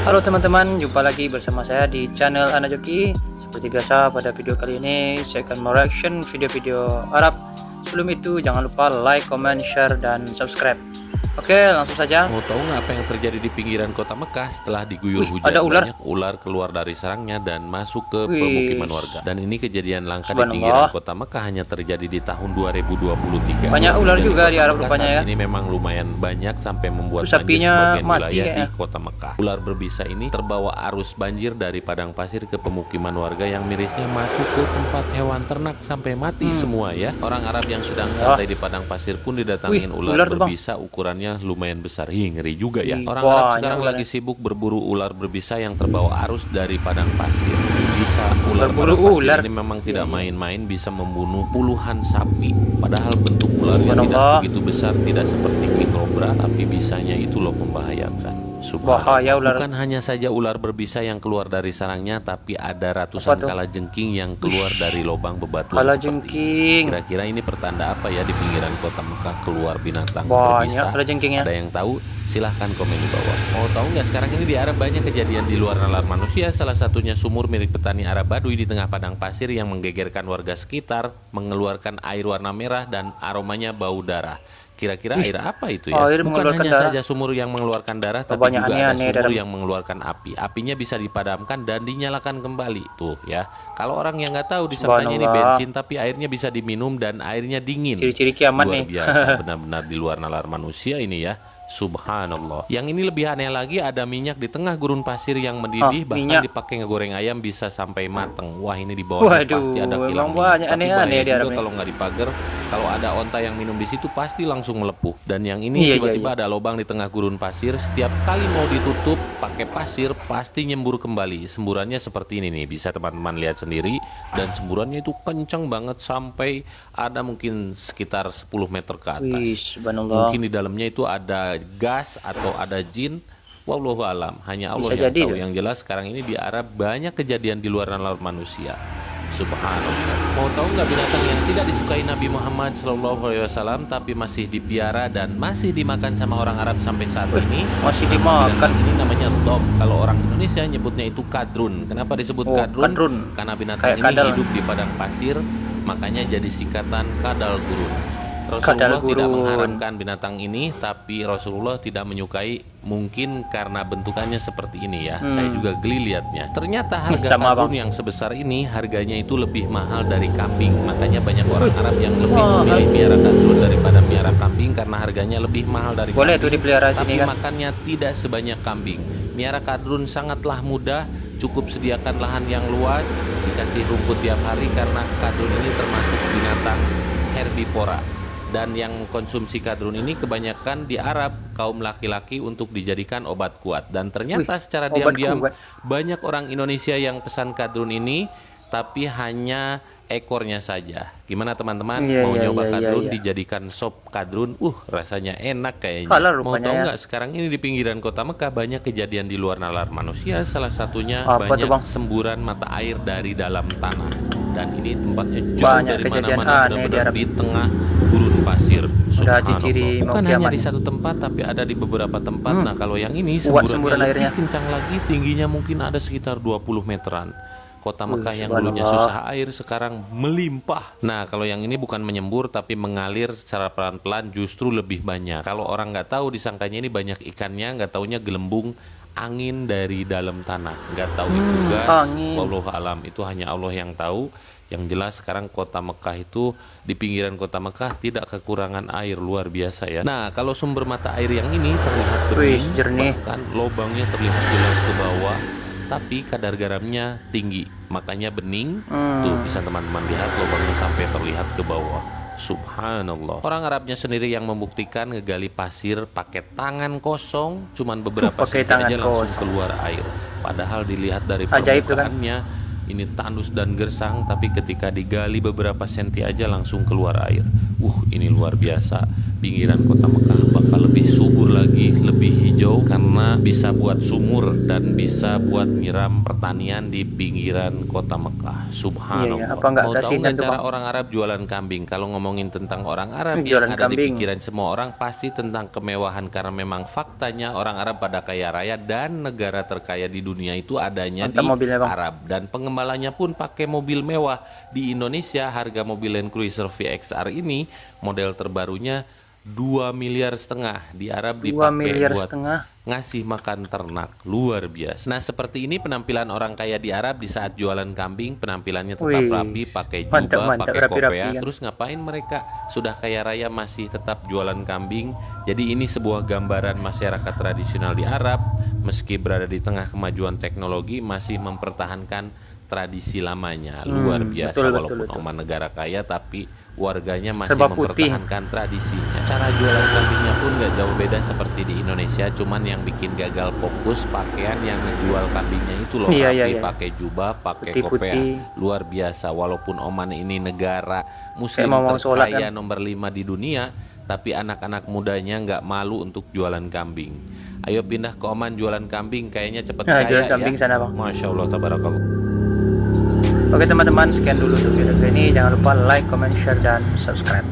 Halo teman-teman, jumpa lagi bersama saya di channel Anajoki. Seperti biasa, pada video kali ini saya akan mereaction video-video Arab. Sebelum itu jangan lupa like, comment, share, dan subscribe. Oke, langsung saja. Mau tahu nggak apa yang terjadi di pinggiran kota Mekah setelah diguyur hujan? Ada ular. Banyak ular keluar dari sarangnya dan masuk ke Wih, pemukiman warga. Dan ini kejadian langka di subhanallah. pinggiran kota Mekah hanya terjadi di tahun 2023. Banyak ular Dan juga di Arab Mekah rupanya saat ya. ini memang lumayan banyak sampai membuat Sapinya banjir sebagian mati wilayah ya. di kota Mekah. Ular berbisa ini terbawa arus banjir dari padang pasir ke pemukiman warga yang mirisnya masuk ke tempat hewan ternak sampai mati semua ya. Orang Arab yang sedang santai di padang pasir pun didatangin ular tuh, Bang. berbisa ukurannya lumayan besar. Ngeri juga ya. Orang Wah, Arab sekarang ular lagi sibuk berburu ular berbisa yang terbawa arus dari padang pasir. Bisa ular Berburu padang pasir ular. ini memang tidak main-main, bisa membunuh puluhan sapi. Padahal bentuk ularnya tidak Subhanallah. begitu besar, tidak seperti king cobra, tapi bisanya itu loh membahayakan. Bahaya Subhanallah. ular. Bukan hanya saja ular berbisa yang keluar dari sarangnya, tapi ada ratusan Apa tuh? kalajengking yang keluar dari lubang bebatuan Kalajengking. seperti ini. Kira-kira ini pertanda apa ya di pinggiran kota Mekah keluar binatang Banyak berbisa? kalajengkingnya. Ada yang tahu? Silahkan komen di bawah. Mau tahu nggak sekarang ini di Arab banyak kejadian di luar nalar manusia. Salah satunya sumur milik petani Arab Baduy di tengah padang pasir yang menggegerkan warga sekitar, mengeluarkan air warna merah dan aromanya bau darah. Kira-kira air apa itu ya? Air Bukan mengeluarkan hanya darah. saja sumur yang mengeluarkan darah, tapi Banyak juga ada aneh-aneh sumur darah. yang mengeluarkan api. Apinya bisa dipadamkan dan dinyalakan kembali. Tuh ya. Kalau orang yang nggak tahu disangkanya ini Subhanallah. bensin, tapi airnya bisa diminum dan airnya dingin. Ciri-ciri kiamat Luar nih. biasa, benar-benar di luar nalar manusia ini ya. Subhanallah. Yang ini lebih aneh lagi, ada minyak di tengah gurun pasir yang mendidih, bahkan minyak. dipakai ngegoreng ayam bisa sampai mateng. Wah, ini di bawah Waduh, pasti ada kilang emang minyak. banyak Tapi aneh-aneh bahaya di Arab juga nih. kalau nggak dipagar, kalau ada onta yang minum di situ pasti langsung melepuh. Dan yang ini Iya, tiba-tiba iya. ada lubang di tengah gurun pasir. Setiap kali mau ditutup pakai pasir pasti nyembur kembali. Semburannya seperti ini nih, bisa teman-teman lihat sendiri. Dan semburannya itu kencang banget sampai ada mungkin sekitar 10 meter ke atas. Wih, subhanallah. Mungkin di dalamnya itu ada gas atau ada jin. Wallahu alam, hanya Allah Bisa yang jadi tahu. loh. Yang jelas sekarang ini di Arab banyak kejadian di luar nalar manusia. Subhanallah. Mau tahu nggak binatang yang tidak disukai Nabi Muhammad SAW tapi masih dipiara dan masih dimakan sama orang Arab sampai saat ini? Masih Nama dimakan. binatang ini namanya dog. Kalau orang Indonesia nyebutnya itu kadrun. Kenapa disebut Oh, kadrun? kadrun. Karena binatang Kayak ini kadal. hidup di padang pasir, makanya jadi singkatan kadal gurun. Kadal Rasulullah tidak gurun. mengharamkan binatang ini, tapi Rasulullah tidak menyukai, mungkin karena bentukannya seperti ini ya. Saya juga geli liatnya. Ternyata harga Sama, kadrun Bang. yang sebesar ini harganya itu lebih mahal dari kambing. Makanya banyak orang Arab yang lebih memilih miara kadrun daripada miara kambing karena harganya lebih mahal dari Boleh kambing. tuh dipelihara Tapi sini kan. makannya tidak sebanyak kambing. Miara kadrun sangatlah mudah, cukup sediakan lahan yang luas, dikasih rumput tiap hari karena kadrun ini termasuk binatang herbivora. Dan yang konsumsi kadrun ini kebanyakan di Arab, kaum laki-laki untuk dijadikan obat kuat. Dan ternyata secara obat diam-diam kuat. banyak orang Indonesia yang pesan kadrun ini, tapi hanya ekornya saja. Gimana teman-teman? Iya, Mau iya, nyoba iya, kadrun iya. dijadikan sop kadrun? Rasanya enak kayaknya. Halal Mau rupanya tahu ya. nggak? Sekarang ini di pinggiran kota Mekah banyak kejadian di luar nalar manusia. Salah satunya Apa tuh, banyak Bang? semburan mata air dari dalam tanah. Dan ini tempatnya jauh Banyak dari kejadian mana-mana, aneh di benar-benar Arab. di tengah gurun pasir. Subhanallah. ciri-ciri mau Bukan hanya kiamat. di satu tempat, tapi ada di beberapa tempat. Nah, kalau yang ini Kuat semburannya semburan lebih airnya. kencang lagi, tingginya mungkin ada sekitar 20 meteran. Kota Mekah yang dulunya subhanallah. susah air sekarang melimpah. Nah, kalau yang ini bukan menyembur tapi mengalir secara pelan-pelan, justru lebih banyak. Kalau orang nggak tahu, disangkanya ini banyak ikannya, nggak taunya gelembung angin dari dalam tanah. Nggak tahu itu gas. Angin. Wallahu alam, itu hanya Allah yang tahu. Yang jelas sekarang kota Mekah itu, di pinggiran kota Mekah tidak kekurangan air, luar biasa ya. Nah, kalau sumber mata air yang ini terlihat Wih, bening, jernih. bahkan lubangnya terlihat jelas ke bawah, tapi kadar garamnya tinggi, makanya bening. Tuh bisa teman-teman lihat lubangnya sampai terlihat ke bawah. Subhanallah. Orang Arabnya sendiri yang membuktikan ngegali pasir pakai tangan kosong, cuman beberapa Pakai senti tangan aja langsung kosong. keluar air. Padahal dilihat dari Ajaib tuh kan. permukaannya Ini tandus dan gersang, tapi ketika digali beberapa senti aja langsung keluar air. Ini luar biasa. Pinggiran kota Mekah bakal lebih subur lagi, lebih hijau karena bisa buat sumur dan bisa buat nyiram pertanian di pinggiran kota Mekah. Subhanallah. Iya, apa nggak Mau tahu kasihan nggak tuh, cara Bang? orang Arab jualan kambing? Kalau ngomongin tentang orang Arab yang Jualan ada di kambing. pikiran semua orang pasti tentang kemewahan, karena memang faktanya orang Arab pada kaya raya dan negara terkaya di dunia itu adanya Mantap di mobilnya, Bang. Arab, dan pengembalanya pun pakai mobil mewah. Di Indonesia harga mobil Land Cruiser VXR ini model terbarunya 2,5 miliar. Di Arab 2,5 dipakai miliar buat ngasih makan ternak. Luar biasa. Nah, seperti ini penampilan orang kaya di Arab di saat jualan kambing. Penampilannya tetap Wih, rapi, pakai mantap, jubah, pakai rapi-rapi kopea. kan. Terus ngapain mereka? Sudah kaya raya masih tetap jualan kambing. Jadi ini sebuah gambaran masyarakat tradisional di Arab, meski berada di tengah kemajuan teknologi, masih mempertahankan tradisi lamanya. Luar biasa. Betul, Walaupun betul. Oman negara kaya, tapi warganya masih Serba putih. mempertahankan tradisinya. Cara jualan kambingnya pun gak jauh beda seperti di Indonesia, cuman yang bikin gagal fokus pakaian yang ngejual kambingnya itu loh. Iya, Rapi, iya. pakai jubah, pakai Putih-putih. kopea. Luar biasa. Walaupun Oman ini negara muslim mau sholat, terkaya kan? nomor 5 di dunia, tapi anak-anak mudanya nggak malu untuk jualan kambing. Ayo pindah ke Oman jualan kambing, kayaknya cepet Nah, kaya jualan kambing ya. sana, Bang. Masya Allah, tabarakallah. Oke teman-teman, sekian dulu untuk video ini. Jangan lupa like, comment, share, dan subscribe.